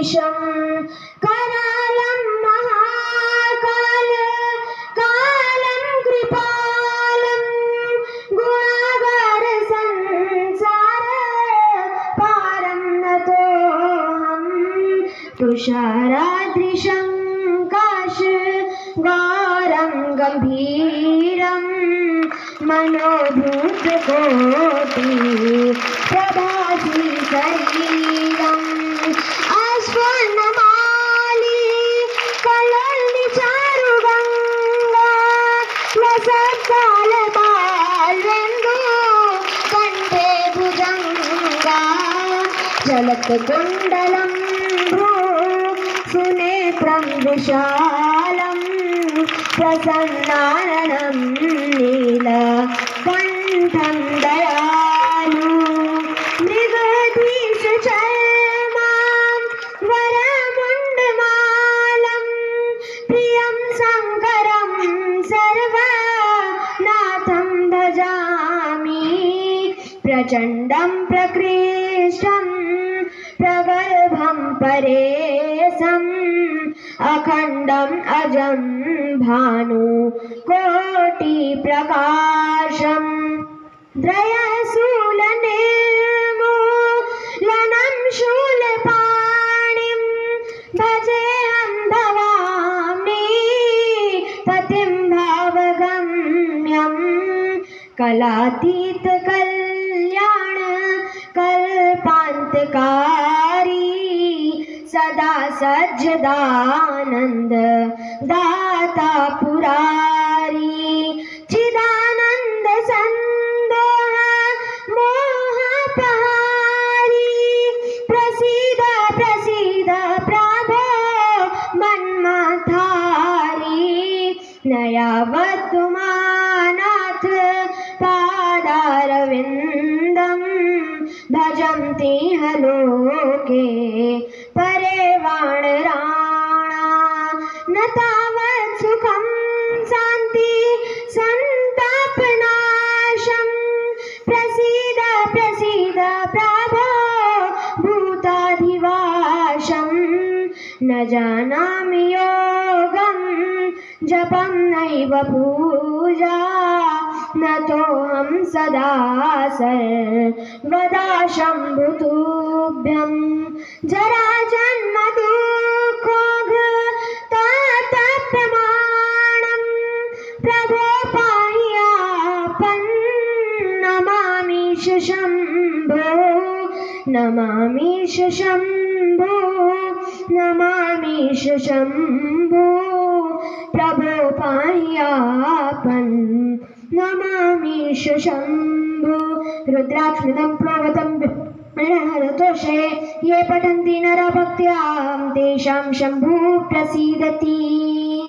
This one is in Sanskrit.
कृशाद्रिशं करालं महाकाल कालं कृपालं गुणागार संसार पारं नतोऽहं तुषाराद्रिशं काश गौरं गम्भीरं मनोभूतकोटि प्रभासी शरीरम् अश्वन्नमाली कलल्नि चारुगङ्गा लसत्कालबालेन्दु कण्ठे भुजङ्गा जलत्कुण्डलं भ्रू सुनेत्रं विशालं प्रसन्नाननं नीलकण्ठं दयालु मृगधीशचर्मां वरमुण्डमालं प्रियं शङ्करं सर्वनाथं भजामि प्रचण्डं प्रकृष्टं प्रगल्भं परेशम् अखण्डम् अजं भानुकोटिप्रकाशम् द्रयशूलनिर्मूलनं शूलपाणिं भजेऽहं भवामि पतिं भावगम्यं कलातीतकल्याण कल्पान्तकारी सदा सज्जदानन्द दाता पुरारी चिदानन्द सन्दोह मोहपहारी प्रसीद प्रसीद प्रभो मन्मथारी नयावतुमानाथ पादारविन्दं भजन्ति लोके परे वाणराणा न तावत् सुखं शान्ति सन्तापनाशं प्रसीद प्रसीद प्रभो भूताधिवासं न जानामि योगं जपं नैव पूजा नतोऽहं सदा सर्वदा शम्भुतुभ्यं जराजन्म दुःखोऽघतातप्रमाणं प्रभो पाह्यापन् नमामीश शम्भो नमामीश शम्भो नमामीश शम्भो प्रभो पाह्यापन् नमामीश शम्भो रुद्राक्षमिदं प्रोवतं हरतोषे ये पठन्ति नरभक्त्या तेषां शम्भुः प्रसीदति।